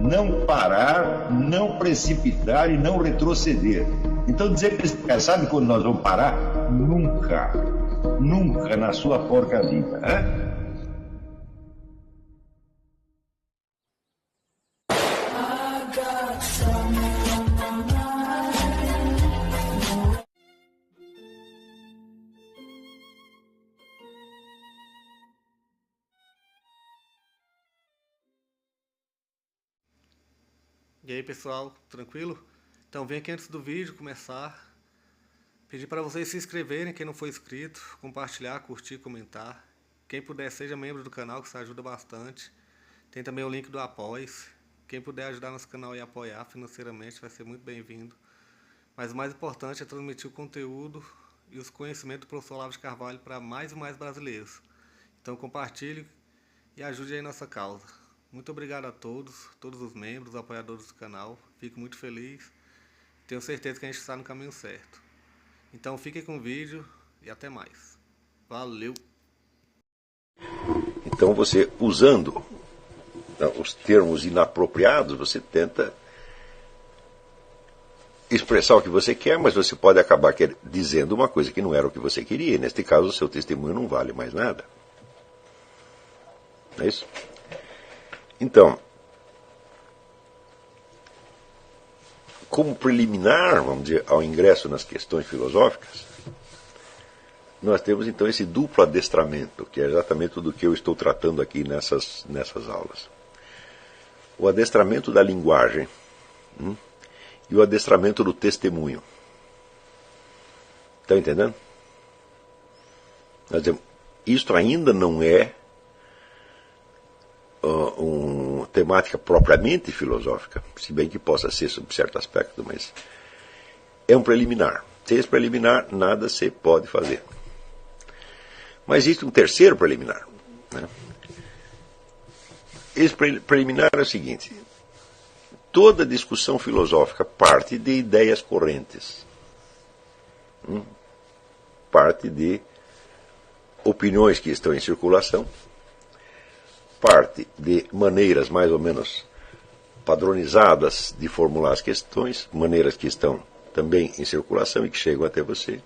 não parar, não precipitar e não retroceder. Então dizer para esse cara, sabe quando nós vamos parar? Nunca. Nunca na sua porca vida. Né? E aí pessoal, tranquilo? Então vem aqui antes do vídeo começar, pedir para vocês se inscreverem, quem não for inscrito, compartilhar, curtir, comentar. Quem puder seja membro do canal, que isso ajuda bastante. Tem também o link do Apoia-se. Quem puder ajudar nosso canal e apoiar financeiramente vai ser muito bem-vindo. Mas o mais importante é transmitir o conteúdo e os conhecimentos do professor Olavo de Carvalho para mais e mais brasileiros. Então compartilhe e ajude aí nossa causa. Muito obrigado a todos os membros, apoiadores do canal. Fico muito feliz. Tenho certeza que a gente está no caminho certo. Então fiquem com o vídeo e até mais. Valeu! Então você, usando os termos inapropriados, você tenta expressar o que você quer, mas você pode acabar dizendo uma coisa que não era o que você queria. E neste caso, o seu testemunho não vale mais nada. Não é isso? Então, como preliminar, vamos dizer, ao ingresso nas questões filosóficas, nós temos então esse duplo adestramento, que é exatamente tudo o que eu estou tratando aqui nessas aulas. O adestramento da linguagem e o adestramento do testemunho. Estão entendendo? Nós dizemos, isto ainda não é uma temática propriamente filosófica, se bem que possa ser sob certo aspecto, mas é um preliminar. Sem esse preliminar, nada se pode fazer. Mas existe um terceiro preliminar. Né? Esse preliminar é o seguinte: toda discussão filosófica parte de ideias correntes, parte de opiniões que estão em circulação, parte de maneiras mais ou menos padronizadas de formular as questões, maneiras que estão também em circulação e que chegam até você,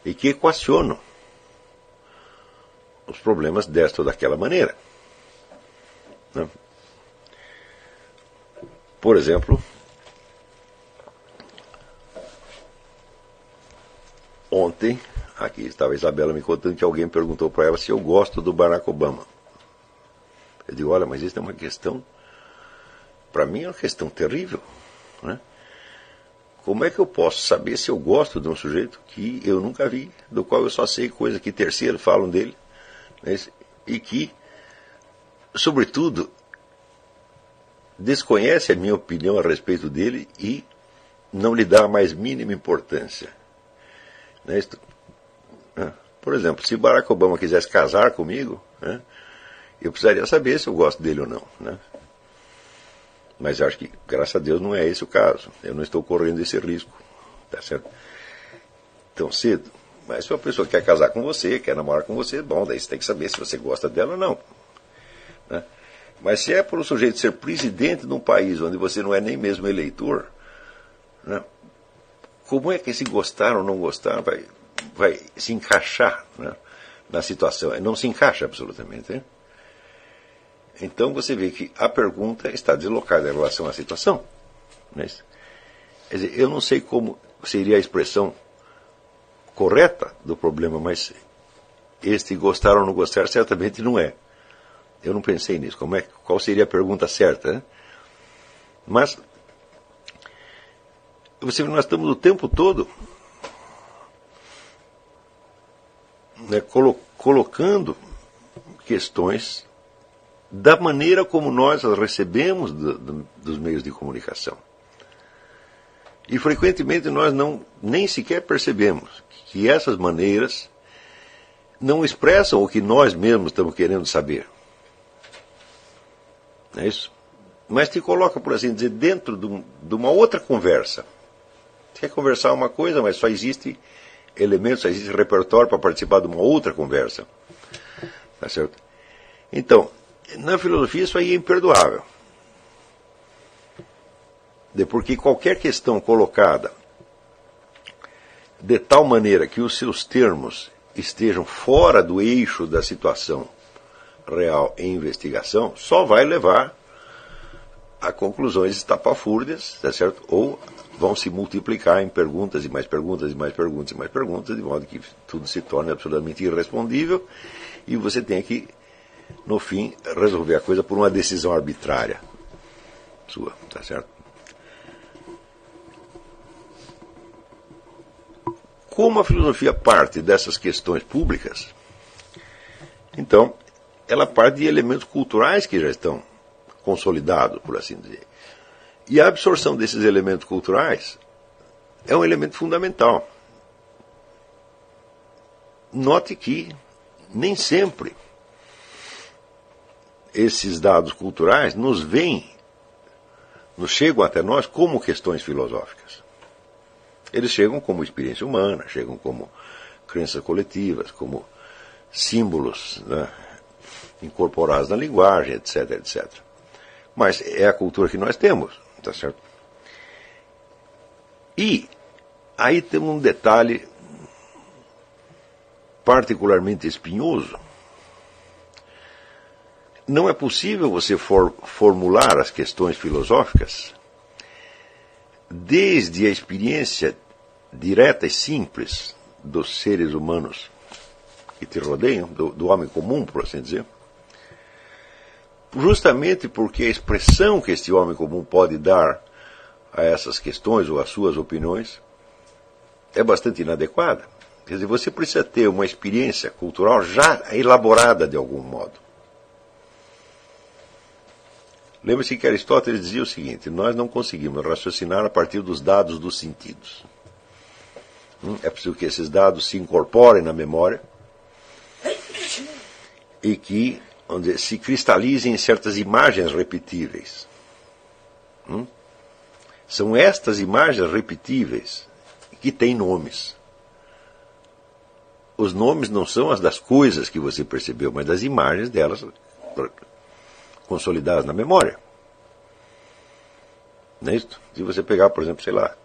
e que equacionam os problemas desta ou daquela maneira. Né? Por exemplo, ontem, aqui estava a Isabela me contando que alguém perguntou para ela se eu gosto do Barack Obama. Eu digo, olha, mas isso é uma questão, para mim é uma questão terrível. Né? Como é que eu posso saber se eu gosto de um sujeito que eu nunca vi, do qual eu só sei coisas que terceiros falam dele, né? E que, sobretudo, desconhece a minha opinião a respeito dele e não lhe dá a mais mínima importância. Né? Por exemplo, se Barack Obama quisesse casar comigo, né? Eu precisaria saber se eu gosto dele ou não. Né? Mas acho que, graças a Deus, não é esse o caso. Eu não estou correndo esse risco. Tá certo? Tão cedo. Mas se uma pessoa quer casar com você, quer namorar com você, bom, daí você tem que saber se você gosta dela ou não. Né? Mas se é por um sujeito ser presidente de um país onde você não é nem mesmo eleitor, né? Como é que esse gostar ou não gostar vai se encaixar, né, na situação? Não se encaixa absolutamente. Né? Então você vê que a pergunta está deslocada em relação à situação. Né? Quer dizer, eu não sei como seria a expressão correta do problema, mas este gostar ou não gostar certamente não é. Eu não pensei nisso. Qual seria a pergunta certa? Né? Mas você vê, nós estamos o tempo todo, né, colocando questões da maneira como nós as recebemos dos meios de comunicação. E frequentemente nós nem sequer percebemos que essas maneiras não expressam o que nós mesmos estamos querendo saber. Não é isso? Mas te coloca, por assim dizer, dentro de uma outra conversa. Você quer conversar uma coisa, mas só existe elementos, só existe repertório para participar de uma outra conversa. Tá certo? Então, na filosofia isso aí é imperdoável. Porque qualquer questão colocada de tal maneira que os seus termos estejam fora do eixo da situação real em investigação, só vai levar a conclusões estapafúrdias, tá certo? Ou vão se multiplicar em perguntas e mais perguntas e mais perguntas e mais perguntas, de modo que tudo se torne absolutamente irrespondível e você tem que, no fim, resolver a coisa por uma decisão arbitrária sua, tá certo? Como a filosofia parte dessas questões públicas, então, ela parte de elementos culturais que já estão consolidados, por assim dizer. E a absorção desses elementos culturais é um elemento fundamental. Note que nem sempre esses dados culturais nos chegam até nós como questões filosóficas. Eles chegam como experiência humana, chegam como crenças coletivas, como símbolos, né, incorporados na linguagem, etc, etc. Mas é a cultura que nós temos, tá certo? E aí tem um detalhe particularmente espinhoso. Não é possível você formular as questões filosóficas desde a experiência direta e simples dos seres humanos que te rodeiam, do homem comum, por assim dizer, justamente porque a expressão que este homem comum pode dar a essas questões ou às suas opiniões é bastante inadequada. Quer dizer, você precisa ter uma experiência cultural já elaborada de algum modo. Lembre-se que Aristóteles dizia o seguinte: nós não conseguimos raciocinar a partir dos dados dos sentidos. É preciso que esses dados se incorporem na memória e que, vamos dizer, se cristalizem em certas imagens repetíveis. São estas imagens repetíveis que têm nomes. Os nomes não são as das coisas que você percebeu, mas das imagens delas consolidadas na memória. Não é isso? Se você pegar, por exemplo, sei lá,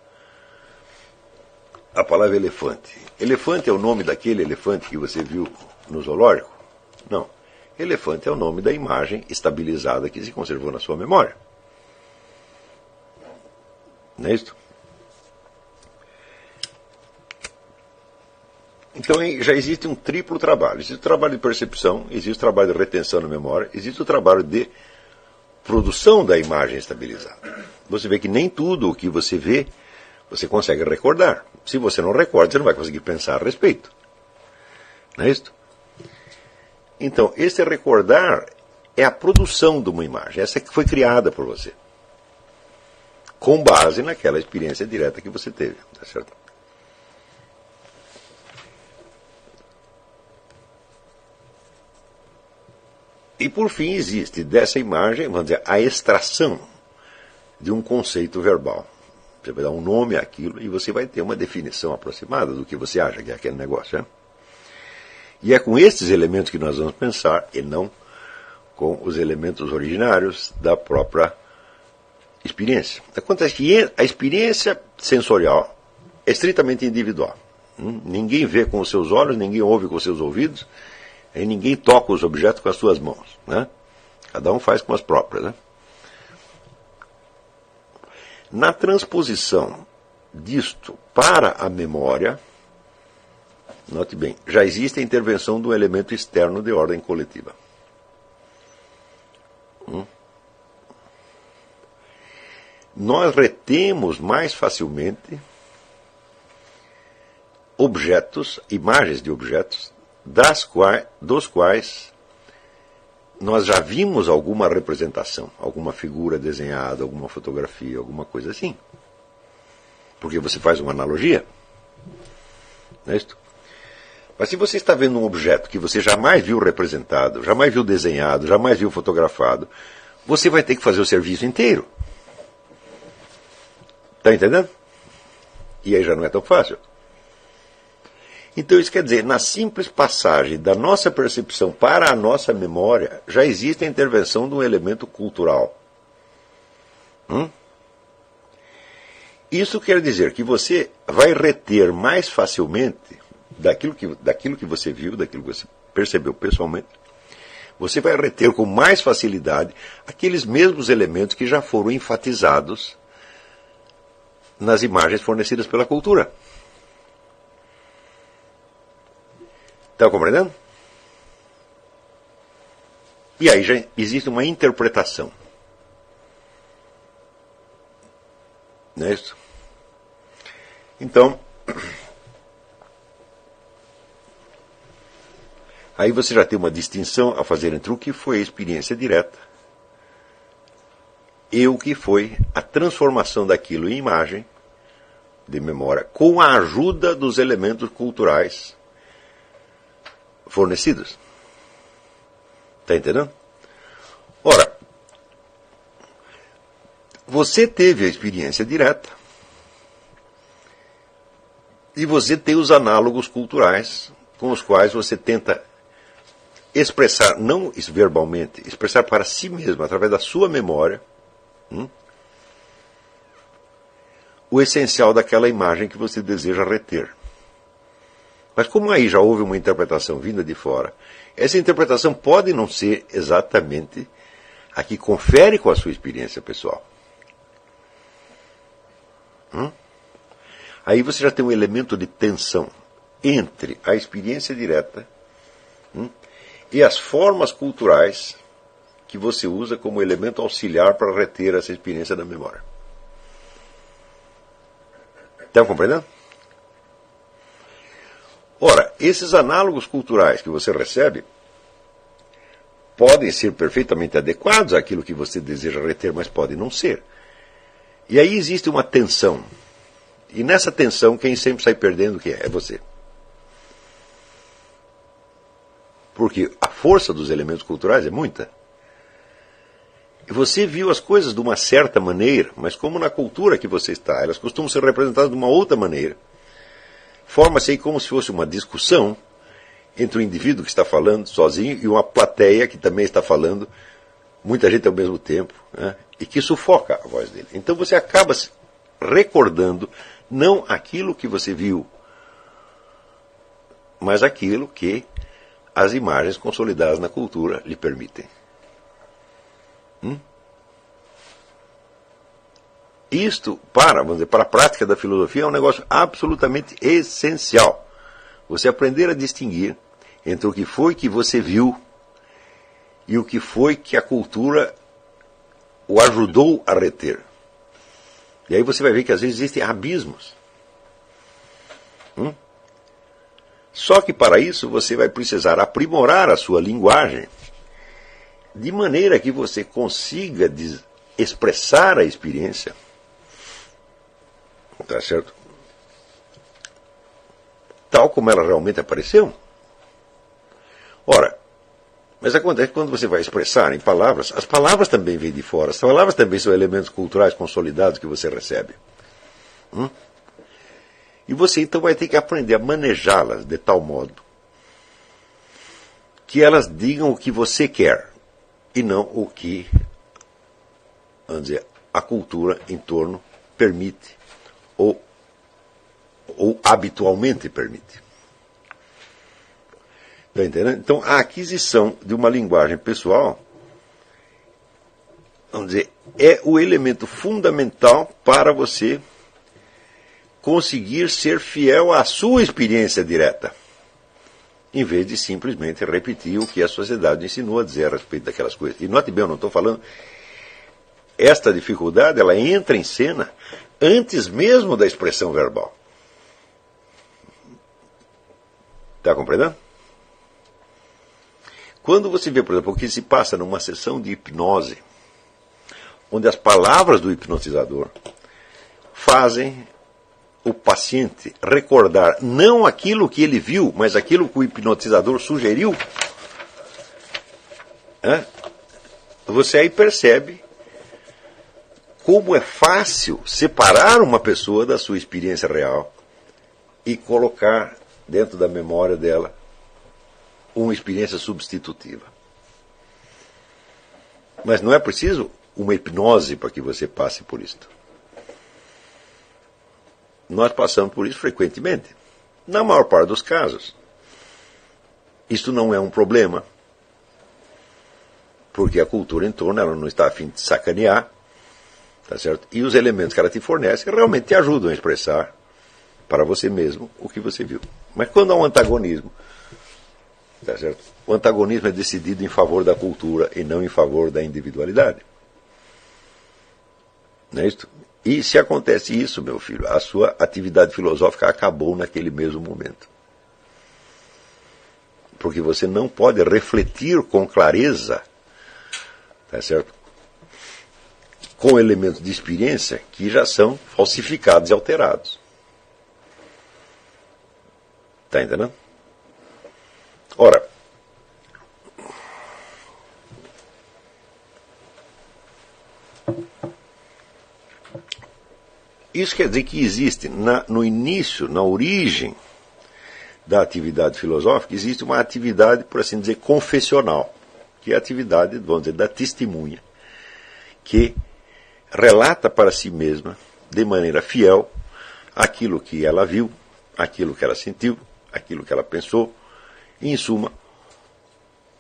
a palavra elefante. Elefante é o nome daquele elefante que você viu no zoológico? Não. Elefante é o nome da imagem estabilizada que se conservou na sua memória. Não é isso? Então já existe um triplo trabalho. Existe o trabalho de percepção, existe o trabalho de retenção na memória, existe o trabalho de produção da imagem estabilizada. Você vê que nem tudo o que você vê, você consegue recordar. Se você não recorda, você não vai conseguir pensar a respeito. Não é isso? Então, esse recordar é a produção de uma imagem. Essa que foi criada por você. Com base naquela experiência direta que você teve. Tá certo? E por fim existe dessa imagem, vamos dizer, a extração de um conceito verbal. Você vai dar um nome àquilo e você vai ter uma definição aproximada do que você acha que é aquele negócio. Né? E é com estes elementos que nós vamos pensar e não com os elementos originários da própria experiência. Acontece que a experiência sensorial é estritamente individual. Ninguém vê com os seus olhos, ninguém ouve com os seus ouvidos, e ninguém toca os objetos com as suas mãos. Né? Cada um faz com as próprias. Né? Na transposição disto para a memória, note bem, já existe a intervenção do elemento externo de ordem coletiva. Nós retemos mais facilmente objetos, imagens de objetos, dos quais nós já vimos alguma representação, alguma figura desenhada, alguma fotografia, alguma coisa assim. Porque você faz uma analogia. Não é isso? Mas se você está vendo um objeto que você jamais viu representado, jamais viu desenhado, jamais viu fotografado, você vai ter que fazer o serviço inteiro. Está entendendo? E aí já não é tão fácil. Então isso quer dizer, na simples passagem da nossa percepção para a nossa memória, já existe a intervenção de um elemento cultural. Isso quer dizer que você vai reter mais facilmente daquilo que você viu, daquilo que você percebeu pessoalmente. Você vai reter com mais facilidade aqueles mesmos elementos que já foram enfatizados nas imagens fornecidas pela cultura. Está compreendendo? E aí já existe uma interpretação. Não é isso? Então, aí você já tem uma distinção a fazer entre o que foi a experiência direta e o que foi a transformação daquilo em imagem de memória com a ajuda dos elementos culturais fornecidos. Está entendendo? Ora, você teve a experiência direta e você tem os análogos culturais com os quais você tenta expressar, não verbalmente, expressar para si mesmo, através da sua memória, o essencial daquela imagem que você deseja reter. Mas como aí já houve uma interpretação vinda de fora, essa interpretação pode não ser exatamente a que confere com a sua experiência pessoal. Aí você já tem um elemento de tensão entre a experiência direta e as formas culturais que você usa como elemento auxiliar para reter essa experiência da memória. Estão compreendendo? Ora, esses análogos culturais que você recebe podem ser perfeitamente adequados àquilo que você deseja reter, mas podem não ser. E aí existe uma tensão. E nessa tensão, quem sempre sai perdendo é você. Porque a força dos elementos culturais é muita. E você viu as coisas de uma certa maneira, mas como na cultura que você está, elas costumam ser representadas de uma outra maneira. Forma-se aí como se fosse uma discussão entre o indivíduo que está falando sozinho e uma plateia que também está falando, muita gente ao mesmo tempo, né, e que sufoca a voz dele. Então você acaba recordando não aquilo que você viu, mas aquilo que as imagens consolidadas na cultura lhe permitem. Isto, vamos dizer, para a prática da filosofia, é um negócio absolutamente essencial. Você aprender a distinguir entre o que foi que você viu e o que foi que a cultura o ajudou a reter. E aí você vai ver que às vezes existem abismos. Só que para isso você vai precisar aprimorar a sua linguagem de maneira que você consiga expressar a experiência, tá certo? Tal como ela realmente apareceu. Ora, mas acontece que quando você vai expressar em palavras, as palavras também vêm de fora, as palavras também são elementos culturais consolidados que você recebe. E você então vai ter que aprender a manejá-las de tal modo que elas digam o que você quer e não o que, vamos dizer, a cultura em torno permite ou habitualmente permite. Está entendendo? Então, a aquisição de uma linguagem pessoal, vamos dizer, é o elemento fundamental para você conseguir ser fiel à sua experiência direta, em vez de simplesmente repetir o que a sociedade ensinou a dizer a respeito daquelas coisas. E note bem, eu não estou falando... Esta dificuldade, ela entra em cena antes mesmo da expressão verbal. Está compreendendo? Quando você vê, por exemplo, o que se passa numa sessão de hipnose, onde as palavras do hipnotizador fazem o paciente recordar não aquilo que ele viu, mas aquilo que o hipnotizador sugeriu, você aí percebe como é fácil separar uma pessoa da sua experiência real e colocar dentro da memória dela uma experiência substitutiva. Mas não é preciso uma hipnose para que você passe por isto. nós passamos por isso frequentemente. Na maior parte dos casos, isso não é um problema, porque a cultura em torno ela não está a fim de sacanear, tá certo? E os elementos que ela te fornece realmente te ajudam a expressar para você mesmo o que você viu. Mas quando há um antagonismo, tá certo? O antagonismo é decidido em favor da cultura e não em favor da individualidade. Não é isso? E se acontece isso, meu filho, a sua atividade filosófica acabou naquele mesmo momento. Porque você não pode refletir com clareza, tá certo? Com elementos de experiência que já são falsificados e alterados. Está entendendo? Ora, isso quer dizer que existe no início, na origem da atividade filosófica, existe uma atividade, por assim dizer, confessional, que é a atividade, vamos dizer, da testemunha, que relata para si mesma, de maneira fiel, aquilo que ela viu, aquilo que ela sentiu, aquilo que ela pensou, e, em suma,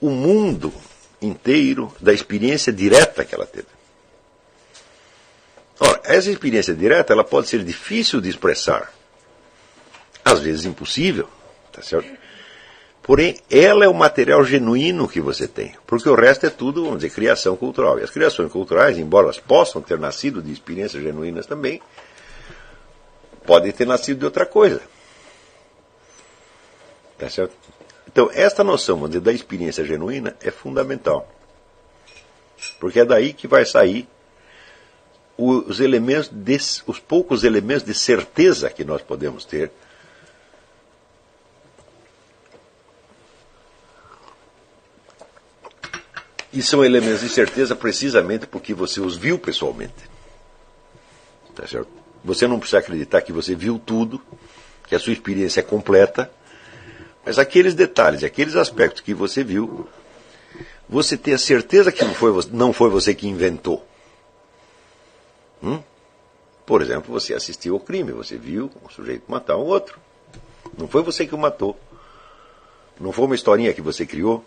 o mundo inteiro da experiência direta que ela teve. Ora, essa experiência direta ela pode ser difícil de expressar, às vezes impossível, tá certo? Porém, ela é o material genuíno que você tem, porque o resto é tudo, vamos dizer, criação cultural. E as criações culturais, embora elas possam ter nascido de experiências genuínas também, podem ter nascido de outra coisa. Tá certo? Então, esta noção, vamos dizer, da experiência genuína é fundamental. Porque é daí que vai sair os poucos elementos de certeza que nós podemos ter. E são elementos de certeza precisamente porque você os viu pessoalmente. Tá certo? Você não precisa acreditar que você viu tudo, que a sua experiência é completa, mas aqueles detalhes, aqueles aspectos que você viu, você tem a certeza que não foi você que inventou. Por exemplo, você assistiu ao crime, você viu um sujeito matar um outro. Não foi você que o matou. Não foi uma historinha que você criou.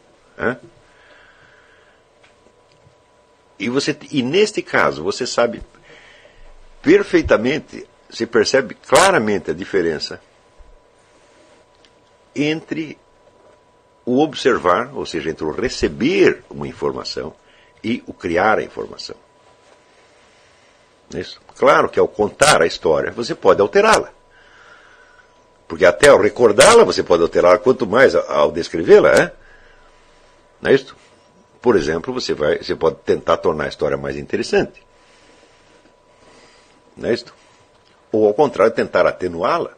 E neste caso, você sabe perfeitamente, você percebe claramente a diferença entre o observar, ou seja, entre o receber uma informação e o criar a informação. Isso. Claro que ao contar a história, você pode alterá-la. Porque até ao recordá-la, você pode alterá-la, quanto mais ao descrevê-la, não é isso? Por exemplo, você pode tentar tornar a história mais interessante. Não é isso? Ou ao contrário, tentar atenuá-la.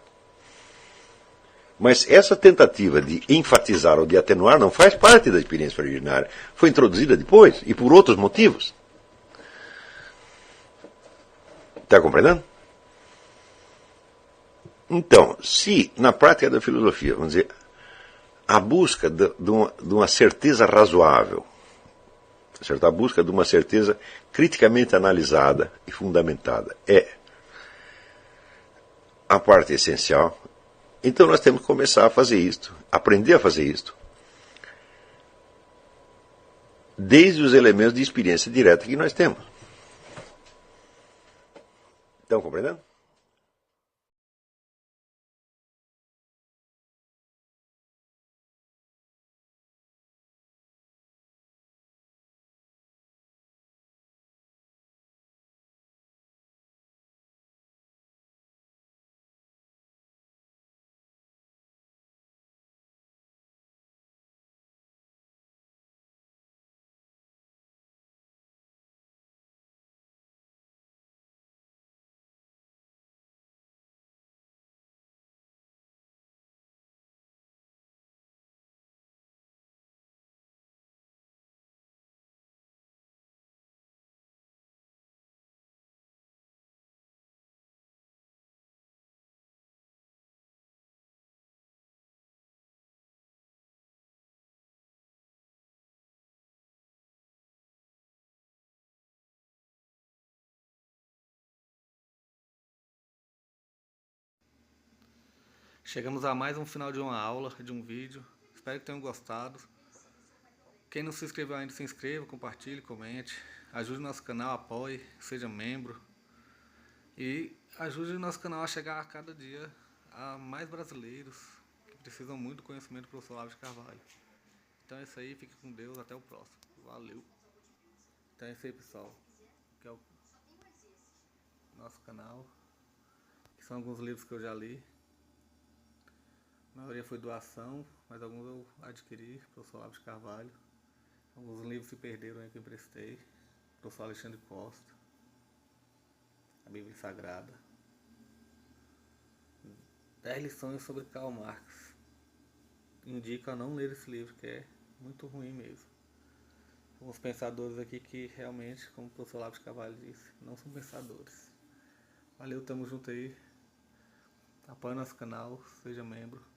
Mas essa tentativa de enfatizar ou de atenuar não faz parte da experiência originária. Foi introduzida depois e por outros motivos. Está compreendendo? Então, se na prática da filosofia, vamos dizer, a busca de uma certeza razoável, certo? A busca de uma certeza criticamente analisada e fundamentada é a parte essencial, então nós temos que começar a fazer isto, aprender a fazer isto, desde os elementos de experiência direta que nós temos. Estão compreendendo? Chegamos a mais um final de uma aula, de um vídeo. Espero que tenham gostado. Quem não se inscreveu ainda, se inscreva, compartilhe, comente. Ajude o nosso canal, apoie, seja membro. E ajude o nosso canal a chegar a cada dia a mais brasileiros que precisam muito do conhecimento do professor Olavo de Carvalho. Então é isso aí, fique com Deus, até o próximo. Valeu! Então é isso aí, pessoal. Que é o nosso canal. Que são alguns livros que eu já li. A maioria foi doação, mas alguns eu adquiri, professor Olavo de Carvalho. Alguns livros se perderam aí que eu emprestei. Professor Alexandre Costa. A Bíblia Sagrada. 10 lições sobre Karl Marx. Indico a não ler esse livro, que é muito ruim mesmo. Alguns pensadores aqui que realmente, como o professor Olavo de Carvalho disse, não são pensadores. Valeu, tamo junto aí. Apoie nosso canal, seja membro.